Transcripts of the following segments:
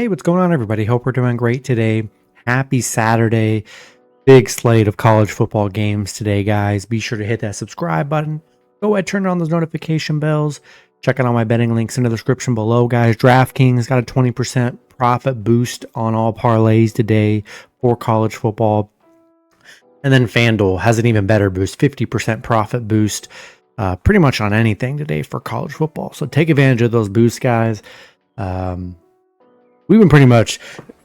Hey, what's going on, everybody? Hope we're doing great today. Happy Saturday. Big slate of college football games today, guys. Be sure to hit that subscribe button. Go ahead, turn on those notification bells. Check out all my betting links in the description below, guys. DraftKings got a 20% profit boost on all parlays today for college football. And then FanDuel has an even better boost, 50% profit boost pretty much on anything today for college football. So take advantage of those boosts, guys. We've been pretty much,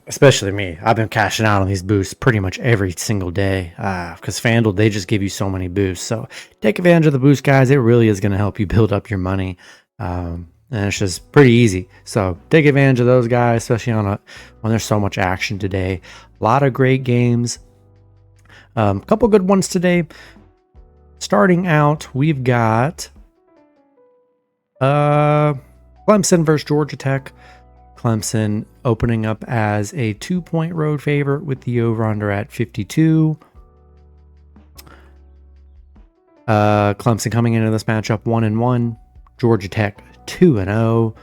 especially me, I've been cashing out on these boosts pretty much every single day because FanDuel, they just give you so many boosts. So take advantage of the boost, guys. It really is going to help you build up your money. And it's just pretty easy. So take advantage of those, guys, especially when there's so much action today. A lot of great games. A couple good ones today. Starting out, we've got Clemson versus Georgia Tech. Clemson opening up as a 2-point road favorite with the over-under at 52. Clemson coming into this matchup 1-1. Georgia Tech 2-0.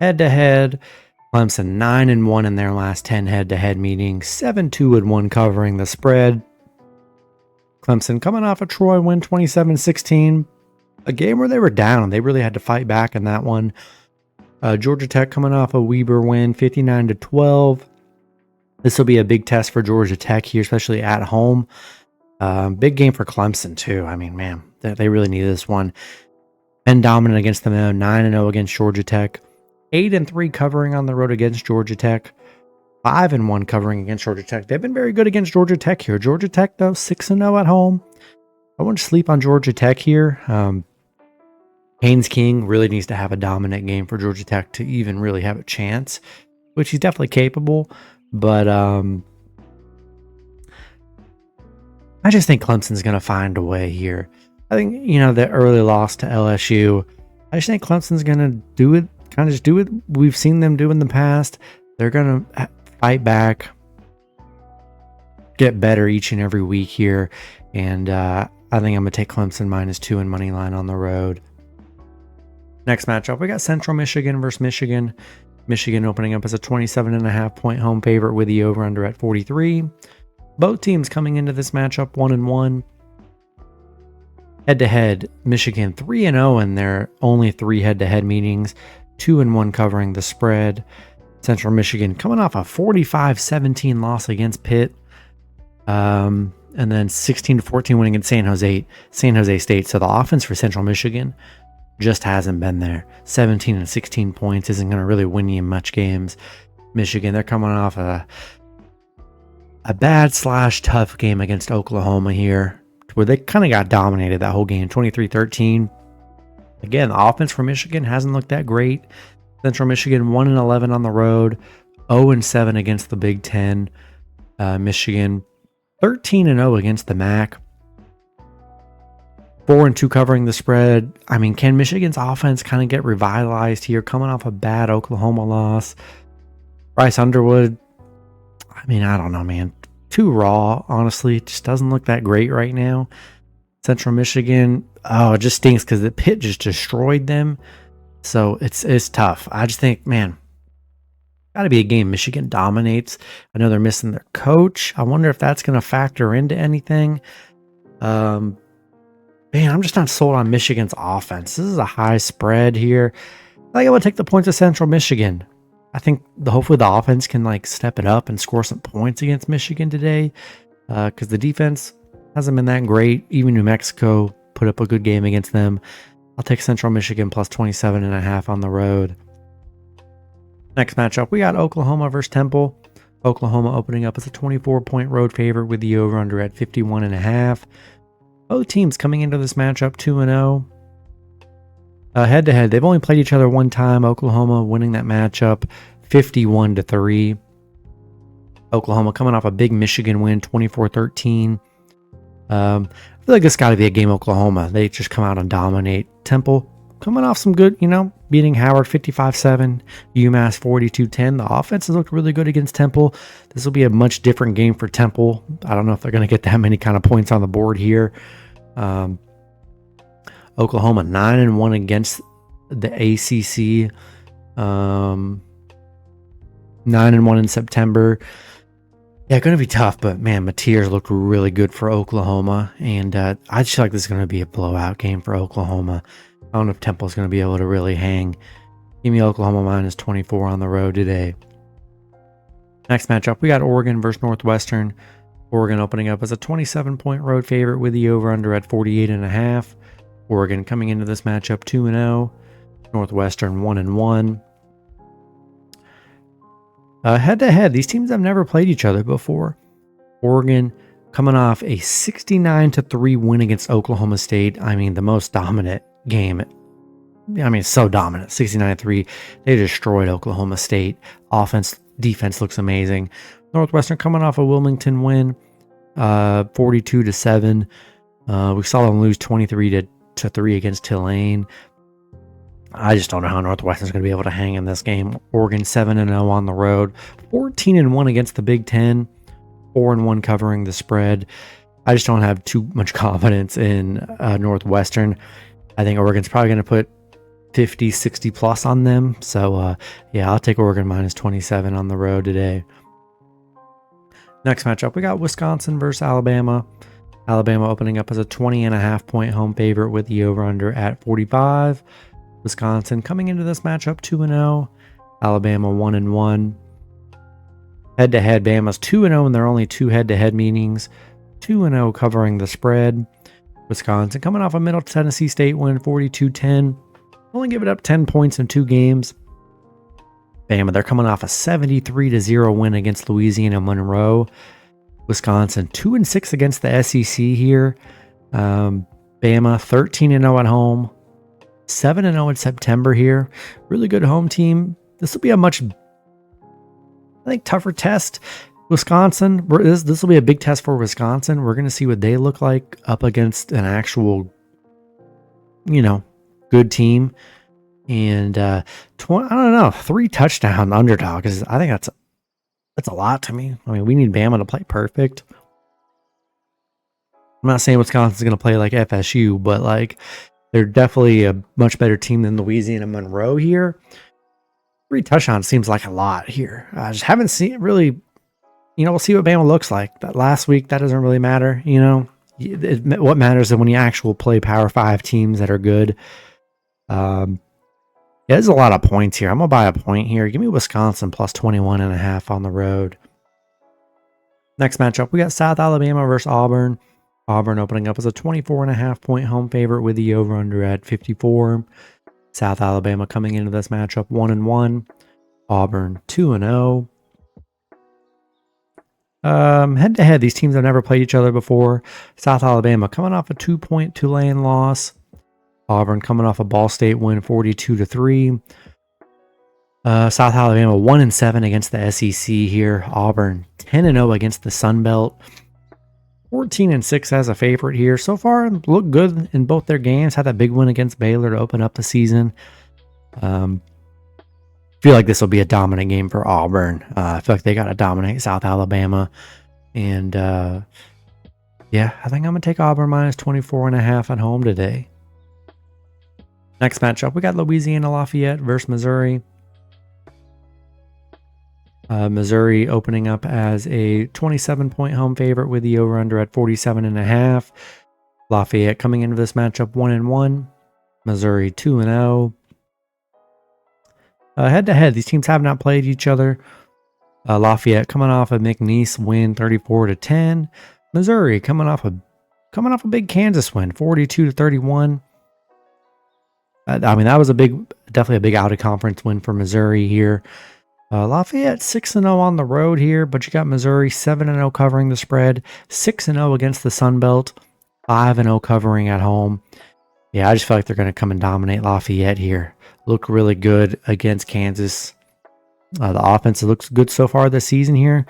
Head-to-head, Clemson 9-1 in their last 10 head-to-head meetings. 7-2-1 covering the spread. Clemson coming off a Troy win 27-16. A game where they were down. They really had to fight back in that one. Georgia Tech coming off a Weber win, 59-12. This will be a big test for Georgia Tech here, especially at home. Big game for Clemson, too. I mean, man, they really need this one. Penn dominant against them, 9-0 against Georgia Tech. 8-3 covering on the road against Georgia Tech. 5-1 covering against Georgia Tech. They've been very good against Georgia Tech here. Georgia Tech, though, 6-0 at home. I wouldn't sleep on Georgia Tech here. Haynes King really needs to have a dominant game for Georgia Tech to even really have a chance, which he's definitely capable. But I just think Clemson's going to find a way here. I think, the early loss to LSU, I just think Clemson's going to do it, kind of just do it we've seen them do in the past. They're going to fight back, get better each and every week here. And I think I'm going to take Clemson -2 in money line on the road. Next matchup, we got Central Michigan versus Michigan. Michigan opening up as a 27.5-point home favorite with the over-under at 43. Both teams coming into this matchup 1-1. Head-to-head, Michigan 3-0 in their only 3 head-to-head meetings. 2-1 covering the spread. Central Michigan coming off a 45-17 loss against Pitt. And then 16-14 winning against San Jose State. So the offense for Central Michigan just hasn't been there. 17 and 16 points isn't going to really win you much games. Michigan, they're coming off a bad/tough game against Oklahoma here, where they kind of got dominated that whole game, 23-13. Again, the offense for Michigan hasn't looked that great. Central Michigan 1-11 on the road, 0-7 against the Big Ten. Michigan 13-0 against the MAC. 4-2 covering the spread. I mean, can Michigan's offense kind of get revitalized here, coming off a bad Oklahoma loss? Bryce Underwood, I mean, I don't know, man. Too raw, honestly. It just doesn't look that great right now. Central Michigan, it just stinks because the Pitt just destroyed them. So it's tough. I just think, man, got to be a game Michigan dominates. I know they're missing their coach. I wonder if that's going to factor into anything. Man, I'm just not sold on Michigan's offense. This is a high spread here. I think I would take the points of Central Michigan. I think hopefully the offense can step it up and score some points against Michigan today, because the defense hasn't been that great. Even New Mexico put up a good game against them. I'll take Central Michigan plus 27.5 on the road. Next matchup, we got Oklahoma versus Temple. Oklahoma opening up as a 24-point road favorite with the over-under at 51.5. Both teams coming into this matchup 2-0. Head-to-head, they've only played each other one time. Oklahoma winning that matchup 51-3. Oklahoma coming off a big Michigan win, 24-13. I feel like this got to be a game Oklahoma. They just come out and dominate. Temple coming off some good, beating Howard 55-7, UMass 42-10. The offense has looked really good against Temple. This will be a much different game for Temple. I don't know if they're going to get that many kind of points on the board here. Oklahoma 9-1 against the ACC. 9-1 in September. Yeah, going to be tough, but man, Mateers looked really good for Oklahoma, and I just feel like this is going to be a blowout game for Oklahoma. I don't know if Temple's going to be able to really hang. Give me Oklahoma minus 24 on the road today. Next matchup, we got Oregon versus Northwestern. Oregon opening up as a 27-point road favorite with the over-under at 48.5. Oregon coming into this matchup 2-0. Northwestern 1-1. Head-to-head, these teams have never played each other before. Oregon coming off a 69-3 win against Oklahoma State. I mean, the most dominant game. I mean, so dominant. 69-3. They destroyed Oklahoma State. Offense, defense looks amazing. Northwestern coming off a Wilmington win, 42-7. We saw them lose 23-3 against Tulane. I just don't know how Northwestern's going to be able to hang in this game. Oregon 7-0 on the road, 14-1 against the Big Ten, 4-1 covering the spread. I just don't have too much confidence in Northwestern. I think Oregon's probably going to put 50, 60 plus on them. So, yeah, I'll take Oregon minus 27 on the road today. Next matchup, we got Wisconsin versus Alabama. Alabama opening up as a 20.5 point home favorite with the over-under at 45. Wisconsin coming into this matchup 2-0. Alabama 1-1. Head-to-head, Bama's 2-0 in their only 2 head-to-head meetings. 2-0 covering the spread. Wisconsin coming off a Middle Tennessee State win, 42-10. Only give it up 10 points in 2 games. Bama, they're coming off a 73-0 win against Louisiana Monroe. Wisconsin 2-6 against the SEC here. Bama 13-0 at home. 7-0 in September here. Really good home team. This will be a much, I think, tougher test. Wisconsin, this will be a big test for Wisconsin. We're going to see what they look like up against an actual, good team. And I don't know, 3 touchdown underdog is, I think that's a lot to me. I mean, we need Bama to play perfect. I'm not saying Wisconsin's going to play like FSU, but like they're definitely a much better team than Louisiana Monroe here. 3 touchdowns seems like a lot here. I just haven't seen it really. We'll see what Bama looks like. That last week, that doesn't really matter. What matters is when you actually play Power 5 teams that are good. There's a lot of points here. I'm going to buy a point here. Give me Wisconsin plus 21.5 on the road. Next matchup, we got South Alabama versus Auburn. Auburn opening up as a 24.5 point home favorite with the over-under at 54. South Alabama coming into this matchup 1-1. Auburn 2-0. Head-to-head, these teams have never played each other before. South Alabama coming off a 2-point Tulane loss. Auburn coming off a Ball State win 42-3. South Alabama 1-7 against the SEC here. Auburn 10-0 against the Sun Belt. 14-6 as a favorite here. So far, look good in both their games. Had that big win against Baylor to open up the season. Feel like this will be a dominant game for Auburn. I feel like they got to dominate South Alabama. And yeah, I think I'm going to take Auburn minus 24.5 at home today. Next matchup, we got Louisiana Lafayette versus Missouri. Missouri opening up as a 27-point home favorite with the over-under at 47.5. Lafayette coming into this matchup 1-1. Missouri 2-0. Head-to-head, these teams have not played each other. Lafayette coming off a McNeese win 34-10. Missouri coming off a big Kansas win 42-31. I mean, that was definitely a big out-of-conference win for Missouri here. Lafayette 6-0 on the road here, but you got Missouri 7-0 covering the spread, 6-0 against the Sun Belt, 5-0 covering at home. Yeah, I just feel like they're going to come and dominate Lafayette here. Look really good against Kansas. The offense looks good so far this season here.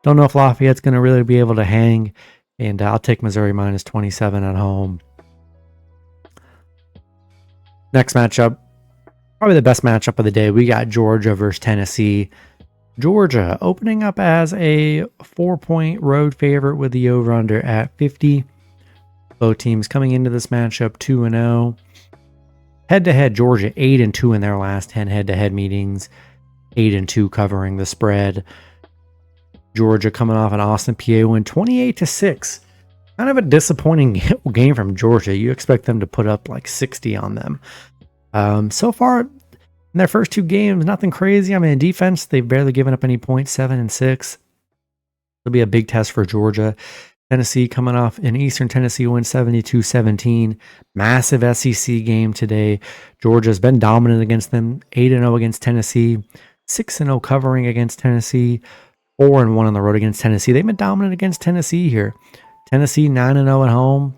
Don't know if Lafayette's going to really be able to hang, and I'll take Missouri minus 27 at home. Next matchup, probably the best matchup of the day. We got Georgia versus Tennessee. Georgia opening up as a 4-point road favorite with the over-under at 50. Both teams coming into this matchup 2-0. Head-to-head, Georgia 8-2 in their last 10 head-to-head meetings. 8-2 covering the spread. Georgia coming off an Austin PA win 28-6. Kind of a disappointing game from Georgia. You expect them to put up like 60 on them. So far in their first 2 games, nothing crazy. I mean, in defense, they've barely given up any points, 7-6. It'll be a big test for Georgia. Tennessee coming off an Eastern Tennessee win 72-17. Massive SEC game today. Georgia's been dominant against them. 8-0 against Tennessee. 6-0 covering against Tennessee. 4-1 on the road against Tennessee. They've been dominant against Tennessee here. Tennessee 9-0 at home.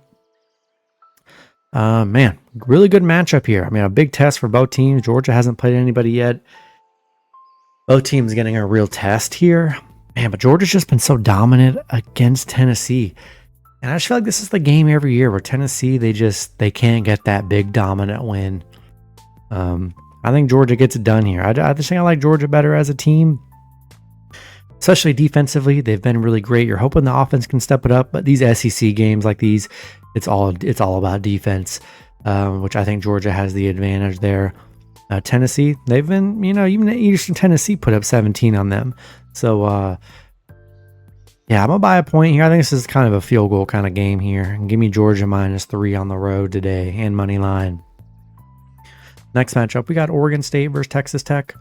Man, really good matchup here. I mean, a big test for both teams. Georgia hasn't played anybody yet. Both teams getting a real test here. Man, but Georgia's just been so dominant against Tennessee. And I just feel like this is the game every year where Tennessee, they can't get that big dominant win. I think Georgia gets it done here. I just think I like Georgia better as a team. Especially defensively, they've been really great. You're hoping the offense can step it up, but these SEC games like these, it's all about defense, which I think Georgia has the advantage there. Tennessee, they've been, even Eastern Tennessee put up 17 on them. So, yeah, I'm going to buy a point here. I think this is kind of a field goal kind of game here. And give me Georgia -3 on the road today and money line. Next matchup, we got Oregon State versus Texas Tech.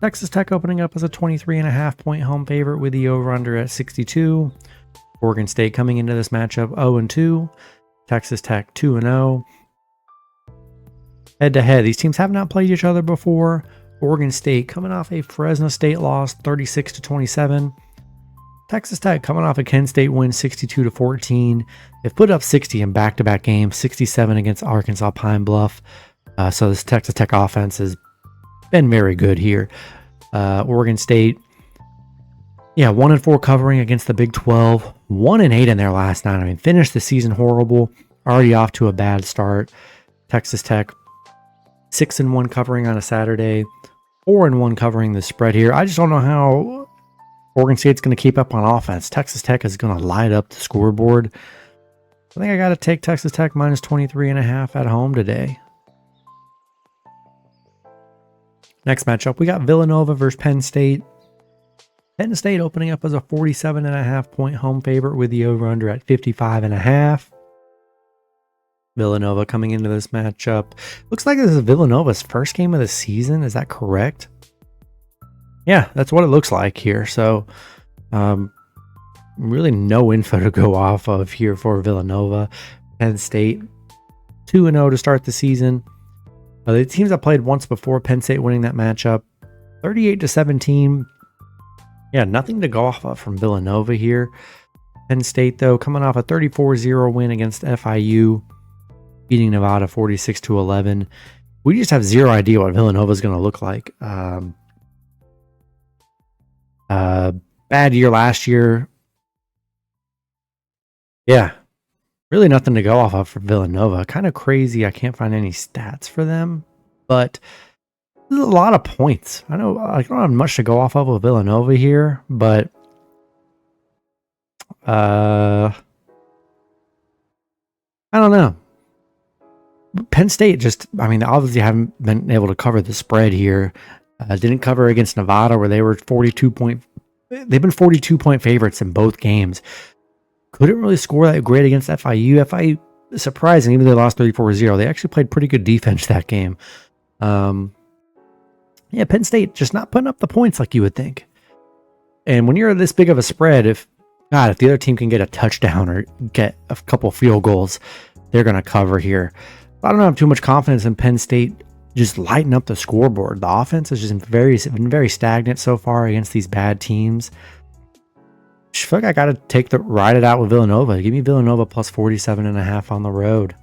Texas Tech opening up as a 23.5 point home favorite with the over-under at 62. Oregon State coming into this matchup 0-2. Texas Tech 2-0. Head-to-head, these teams have not played each other before. Oregon State coming off a Fresno State loss 36-27. Texas Tech coming off a Kent State win 62-14. They've put up 60 in back-to-back games, 67 against Arkansas Pine Bluff. So this Texas Tech offense has been very good here. Oregon State, 1-4 covering against the Big 12, 1-8 in their last 9. I mean, finished the season horrible, already off to a bad start. Texas Tech, 6-1 covering on a Saturday, 4-1 covering the spread here. I just don't know how Oregon State's going to keep up on offense. Texas Tech is going to light up the scoreboard. I think I got to take Texas Tech -23.5 at home today. Next matchup, we got Villanova versus Penn State. Penn State opening up as a 47.5 point home favorite with the over-under at 55.5. Villanova coming into this matchup. Looks like this is Villanova's first game of the season. Is that correct? Yeah, that's what it looks like here. So, really no info to go off of here for Villanova. Penn State 2-0 to start the season. The teams that played once before, Penn State winning that matchup 38-17. Yeah, nothing to go off of from Villanova here. Penn State, though, coming off a 34-0 win against FIU, beating Nevada 46-11. We just have zero idea what Villanova is going to look like. Bad year last year. Yeah, really nothing to go off of for Villanova. Kind of crazy. I can't find any stats for them, but there's a lot of points. I know I don't have much to go off of with Villanova here, but I don't know. Penn State they obviously haven't been able to cover the spread here. Didn't cover against Nevada where they were 42-point. They've been 42-point favorites in both games. Couldn't really score that great against FIU. FIU, surprising, even though they lost 34-0, they actually played pretty good defense that game. Penn State just not putting up the points like you would think. And when you're this big of a spread, if the other team can get a touchdown or get a couple field goals, they're going to cover here. I don't have too much confidence in Penn State just lighting up the scoreboard. The offense has just been very stagnant so far against these bad teams. I feel like I got to ride it out with Villanova. Give me Villanova plus 47.5 on the road.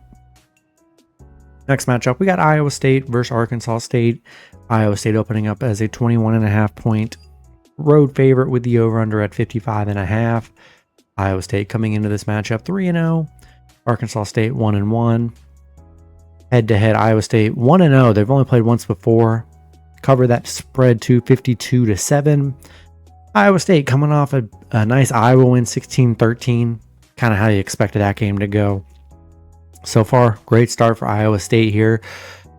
Next matchup, we got Iowa State versus Arkansas State. Iowa State opening up as a 21.5 point road favorite with the over-under at 55.5. Iowa State coming into this matchup 3-0. Arkansas State 1-1. Head-to-head, Iowa State 1-0. They've only played once before. Cover that spread to 52-7. Iowa State coming off a nice Iowa win, 16-13. Kind of how you expected that game to go. So far, great start for Iowa State here.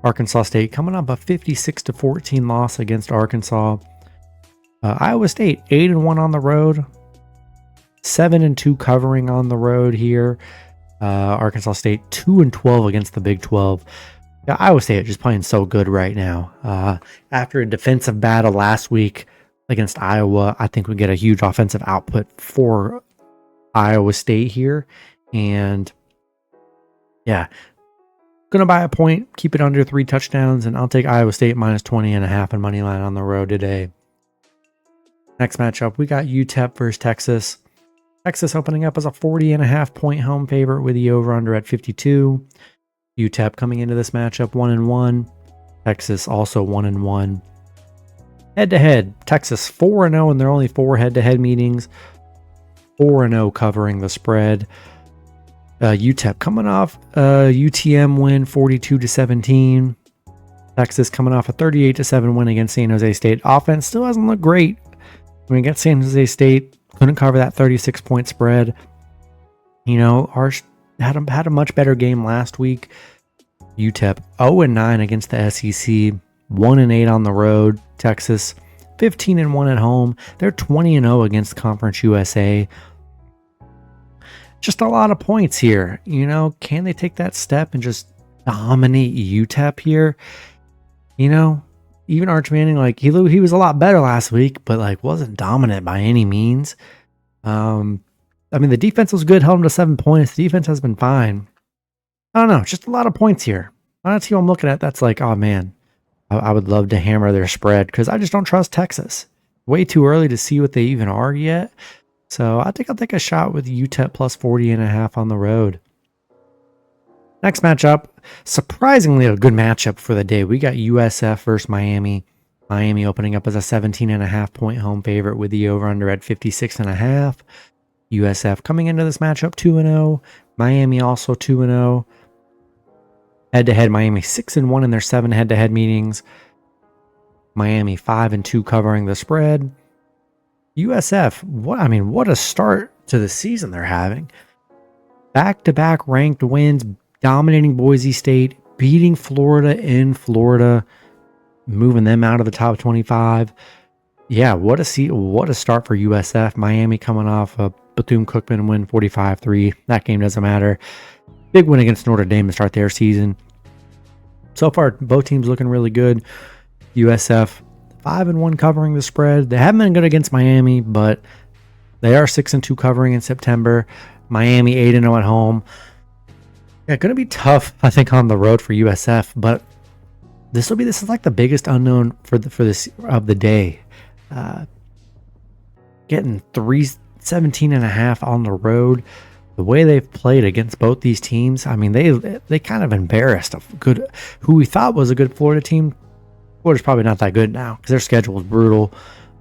Arkansas State coming up a 56-14 loss against Arkansas. Iowa State 8-1 on the road, 7-2 covering on the road here. Arkansas State 2-12 against the Big 12. Yeah, Iowa State just playing so good right now. After a defensive battle last week against Iowa, I think we get a huge offensive output for Iowa State here. And yeah, gonna buy a point, keep it under 3 touchdowns, and I'll take Iowa State minus 20.5 and money line on the road today. Next matchup, we got UTEP versus Texas. Texas opening up as a 40.5 point home favorite with the over-under at 52. UTEP coming into this matchup 1-1. Texas also 1-1. Head-to-head, Texas 4-0 in their only 4 head-to-head meetings. 4-0 covering the spread. UTEP coming off a UTM win 42-17. Texas coming off a 38-7 win against San Jose State. Offense still hasn't looked great. I mean, against San Jose State, couldn't cover that 36-point spread. You know, Arch had a much better game last week. UTEP 0-9 against the SEC, 1-8 on the road. Texas 15-1 at home. They're 20-0 against Conference USA. Just a lot of points here. You know, can they take that step and just dominate UTEP here? You know, even Arch Manning, like he was a lot better last week, but like wasn't dominant by any means. I mean, the defense was good, held them to 7 points. The defense has been fine. I don't know, just a lot of points here. On a team I'm looking at, that's like, oh man, I would love to hammer their spread because I just don't trust Texas. Way too early to see what they even are yet. So I think I'll take a shot with UTEP plus 40.5 on the road. Next matchup, surprisingly a good matchup for the day. We got USF versus Miami. Miami opening up as a 17.5 point home favorite with the over-under at 56.5. USF coming into this matchup 2-0. Miami also 2-0. Head-to-head, Miami 6-1 in their 7 head-to-head meetings. Miami 5-2 covering the spread. USF, what a start to the season they're having. Back-to-back ranked wins, dominating Boise State, beating Florida in Florida, moving them out of the top 25. Yeah, what a start for USF. Miami coming off a Bethune-Cookman win 45-3. That game doesn't matter. Big win against Notre Dame to start their season. So far, both teams looking really good. USF 5-1 covering the spread. They haven't been good against Miami, but they are 6-2 covering in September. Miami 8-0 at home. Yeah, going to be tough, I think, on the road for USF, but this is like the biggest unknown for this of the day. Getting 317.5 on the road. The way they've played against both these teams, I mean, they kind of embarrassed who we thought was a good Florida team. Florida's probably not that good now because their schedule is brutal.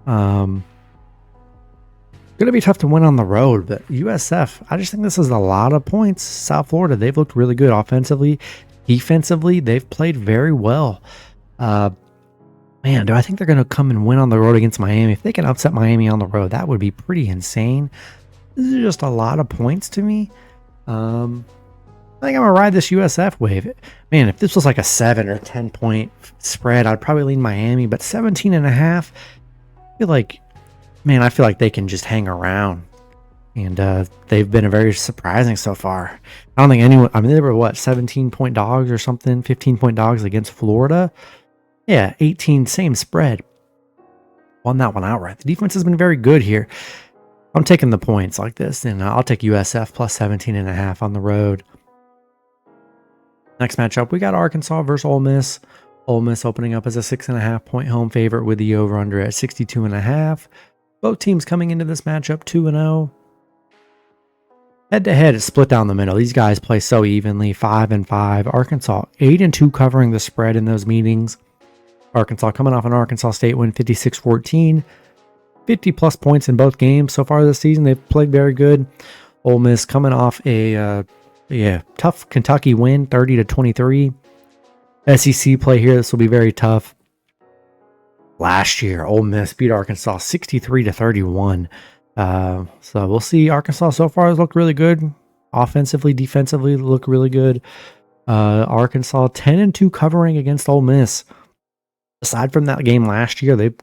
Going to be tough to win on the road, but USF, I just think this is a lot of points. South Florida, they've looked really good offensively. Defensively, they've played very well. Man, do I think they're going to come and win on the road against Miami? If they can upset Miami on the road, that would be pretty insane. This is just a lot of points to me. I think I'm going to ride this USF wave. Man, if this was like a 7 or 10 point spread, I'd probably lean Miami, but 17.5, I feel like they can just hang around. And they've been very surprising so far. I don't think anyone, they were 17 point dogs or something, 15 point dogs against Florida. Yeah, 18, same spread. Won that one outright. The defense has been very good here. I'm taking the points like this, and I'll take USF plus 17.5 on the road. Next matchup, we got Arkansas versus Ole Miss. Ole Miss opening up as a 6.5 point home favorite with the over-under at 62.5. Both teams coming into this matchup 2-0. Head-to-head is split down the middle. These guys play so evenly, 5-5. Arkansas 8-2 covering the spread in those meetings. Arkansas coming off an Arkansas State win 56-14. 50-plus points in both games so far this season. They've played very good. Ole Miss coming off a tough Kentucky win, 30-23. SEC play here. This will be very tough. Last year, Ole Miss beat Arkansas 63-31. So we'll see. Arkansas so far has looked really good. Offensively, defensively, look really good. Arkansas 10-2 covering against Ole Miss. Aside from that game last year, they've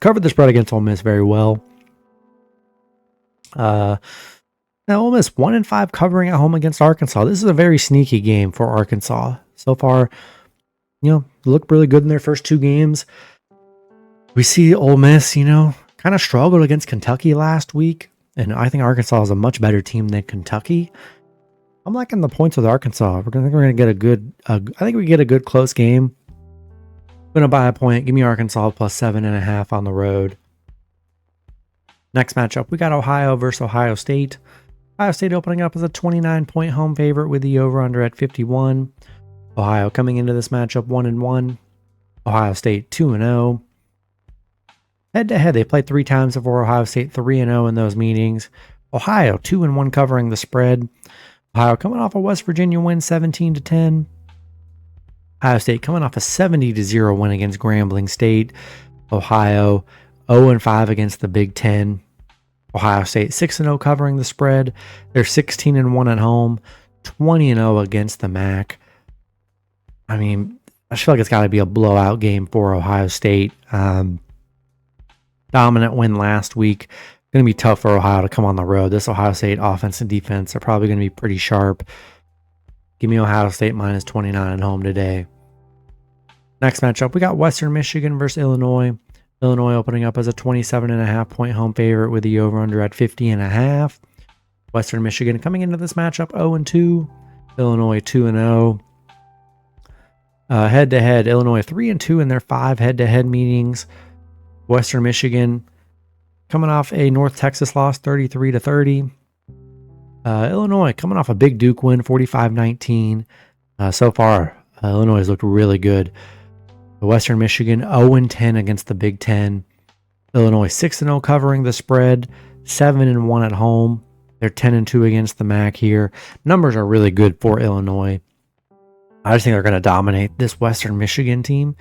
covered the spread against Ole Miss very well. Now Ole Miss 1-5 covering at home against Arkansas. This is a very sneaky game for Arkansas. So far, looked really good in their first 2 games. We see Ole Miss, kind of struggled against Kentucky last week. And I think Arkansas is a much better team than Kentucky. I'm liking the points with Arkansas. We're gonna get a good. I think we get a good close game. I'm gonna buy a point. Give me Arkansas plus 7.5 on the road. Next matchup, we got Ohio versus Ohio State. Ohio State opening up as a 29-point home favorite with the over/under at 51. Ohio coming into this matchup 1-1. Ohio State 2-0. Head-to-head, they played 3 times before. Ohio State 3-0 in those meetings. Ohio 2-1 covering the spread. Ohio coming off a West Virginia win 17-10. Ohio State coming off a 70-0 win against Grambling State. Ohio 0-5 against the Big Ten. Ohio State 6-0 covering the spread. They're 16-1 at home, 20-0 against the MAC. I mean, I feel like it's got to be a blowout game for Ohio State. Dominant win last week. Going to be tough for Ohio to come on the road. This Ohio State offense and defense are probably going to be pretty sharp. Give me Ohio State minus 29 at home today. Next matchup, we got Western Michigan versus Illinois. Illinois opening up as a 27.5-point home favorite with the over/under at 50.5. Western Michigan coming into this matchup 0-2. Illinois 2-0. Head-to-head, Illinois 3-2 in their 5 head-to-head meetings. Western Michigan coming off a North Texas loss 33-30. Illinois coming off a big Duke win 45-19. So far, Illinois has looked really good. Western Michigan 0-10 against the Big Ten. Illinois 6-0 covering the spread, 7-1 at home. They're 10-2 against the MAC here. Numbers are really good for Illinois. I just think they're going to dominate this Western Michigan team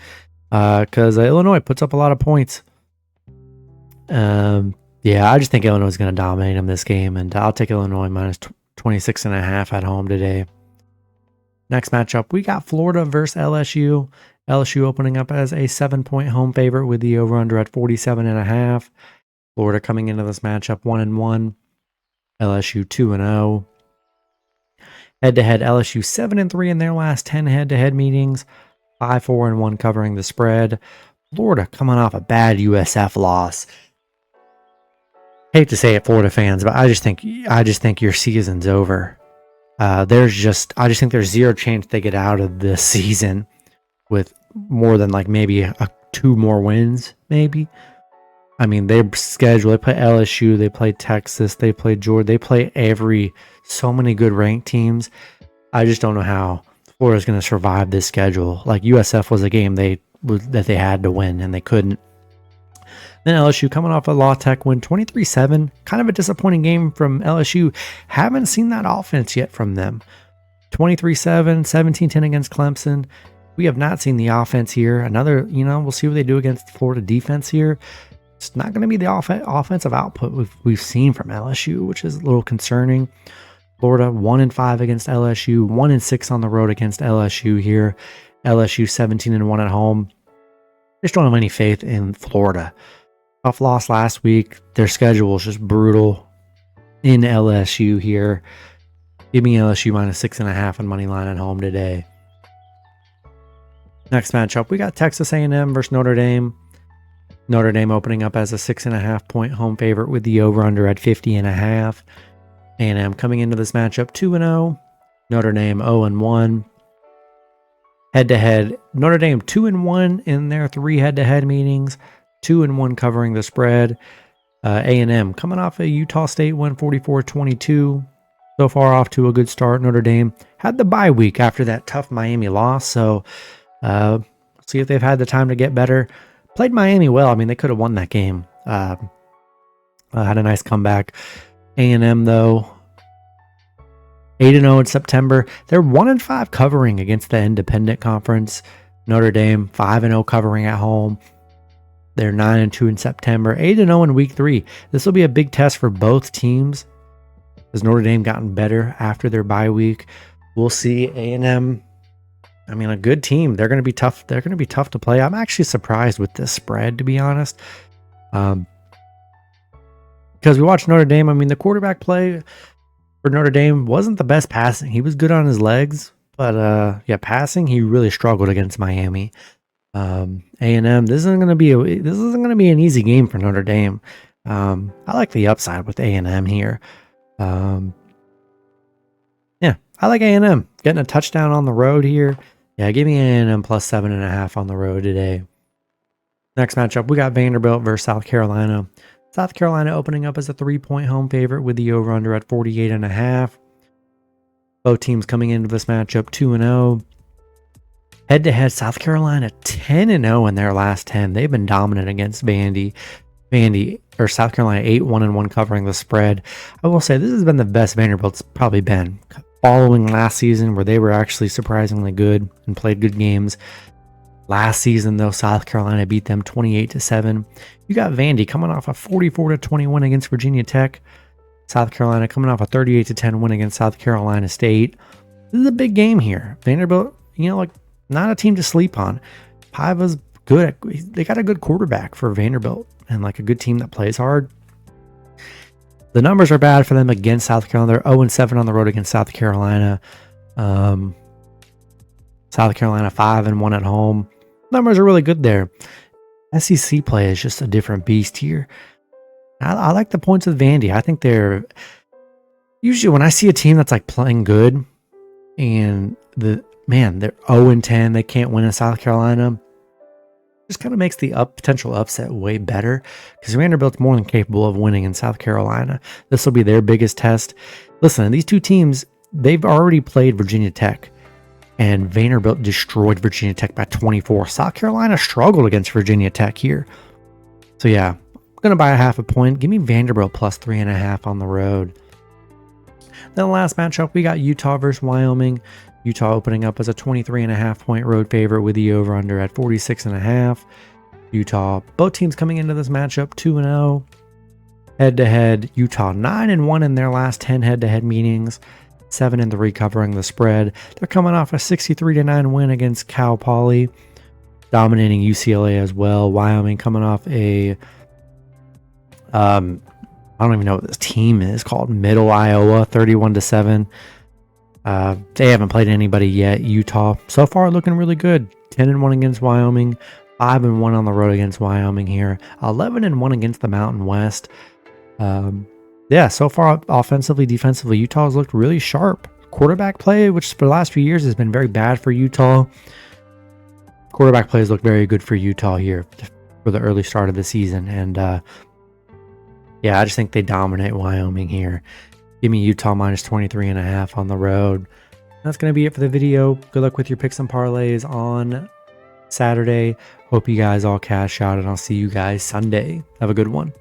because Illinois puts up a lot of points. I just think Illinois is going to dominate them this game, and I'll take Illinois minus 26.5 at home today. Next matchup, we got Florida versus LSU. LSU opening up as a 7-point home favorite with the over/under at 47.5. Florida coming into this matchup 1-1. LSU 2-0. Head-to-head, LSU 7-3 in their last 10 head-to-head meetings. 5-4-1 covering the spread. Florida coming off a bad USF loss. Hate to say it, Florida fans, but I just think your season's over. I just think there's zero chance they get out of this season with more than like maybe 2 more wins, maybe. I mean, they play LSU, they play Texas, they play Georgia, they play so many good ranked teams. I just don't know how Florida's going to survive this schedule. Like USF was a game that they had to win and they couldn't. Then LSU coming off a La Tech win 23-7. Kind of a disappointing game from LSU. Haven't seen that offense yet from them. 23-7, 17-10 against Clemson. We have not seen the offense here. We'll see what they do against the Florida defense here. It's not going to be the offensive output we've seen from LSU, which is a little concerning. Florida 1-5 against LSU, 1-6 on the road against LSU here. LSU 17-1 at home. Just don't have any faith in Florida. Tough loss last week. Their schedule is just brutal in LSU here. Give me LSU minus 6.5 on money line at home today. Next matchup, we got Texas A&M versus Notre Dame. Notre Dame opening up as a 6.5-point home favorite with the over/under at 50.5. A&M coming into this matchup 2-0. Notre Dame 0-1. Head-to-head, Notre Dame 2-1 in their 3 head-to-head meetings. 2-1 covering the spread. A&M coming off a Utah State win 44-22. So far off to a good start. Notre Dame had the bye week after that tough Miami loss. So see if they've had the time to get better. Played Miami well. I mean, they could have won that game. Had a nice comeback. A&M, though, 8-0 in September. They're 1-5 covering against the Independent Conference. Notre Dame 5-0 covering at home. They're 9-2 in September. 8-0 in Week 3. This will be a big test for both teams. Has Notre Dame gotten better after their bye week? We'll see. A&M, I mean, a good team. They're going to be tough. They're going to be tough to play. I'm actually surprised with this spread, to be honest. Because we watched Notre Dame. I mean, the quarterback play for Notre Dame wasn't the best passing. He was good on his legs, but yeah, passing he really struggled against Miami. A&M. This isn't going to be an easy game for Notre Dame. I like the upside with A&M here. Yeah, I like A&M getting a touchdown on the road here. Yeah, give me A&M plus 7.5 on the road today. Next matchup, we got Vanderbilt versus South Carolina. South Carolina opening up as a 3-point home favorite with the over-under at 48.5. Both teams coming into this matchup 2-0. Head-to-head, South Carolina 10-0 in their last 10. They've been dominant against South Carolina 8-1-1 covering the spread. I will say this has been the best Vanderbilt's probably been. Following last season where they were actually surprisingly good and played good games. Last season, though, South Carolina beat them 28-7. You got Vandy coming off a 44-20 win against Virginia Tech. South Carolina coming off a 38-10 win against South Carolina State. This is a big game here. Vanderbilt, not a team to sleep on. Paiva's good. They got a good quarterback for Vanderbilt and a good team that plays hard. The numbers are bad for them against South Carolina. They're 0-7 on the road against South Carolina. South Carolina 5-1 at home. Numbers are really good there. SEC play is just a different beast here. I like the points with Vandy. I think they're usually when I see a team that's playing good and they're 0-10, they can't win in South Carolina. Just kind of makes the potential upset way better because Vanderbilt's more than capable of winning in South Carolina. This will be their biggest test. Listen, these two teams, they've already played Virginia Tech, and Vanderbilt destroyed Virginia Tech by 24. South Carolina struggled against Virginia Tech here. So yeah, I'm going to buy a 0.5 point. Give me Vanderbilt plus 3.5 on the road. Then the last matchup, we got Utah versus Wyoming. Utah opening up as a 23.5 point road favorite with the over-under at 46.5. Utah, both teams coming into this matchup 2-0. Head-to-head, Utah 9-1 in their last 10 head-to-head meetings. 7-3 covering the spread. They're coming off a 63-9 win against Cal Poly, dominating UCLA as well. Wyoming coming off a I don't even know what this team is called. Middle Iowa, 31-7. They haven't played anybody yet. Utah, so far looking really good. 10-1 against Wyoming. 5-1 on the road against Wyoming here. 11-1 against the Mountain West. Yeah, so far offensively, defensively, Utah's looked really sharp. Quarterback play, which for the last few years has been very bad for Utah. Quarterback plays look very good for Utah here for the early start of the season. And yeah, I just think they dominate Wyoming here. Give me Utah minus 23.5 on the road. That's going to be it for the video. Good luck with your picks and parlays on Saturday. Hope you guys all cash out, and I'll see you guys Sunday. Have a good one.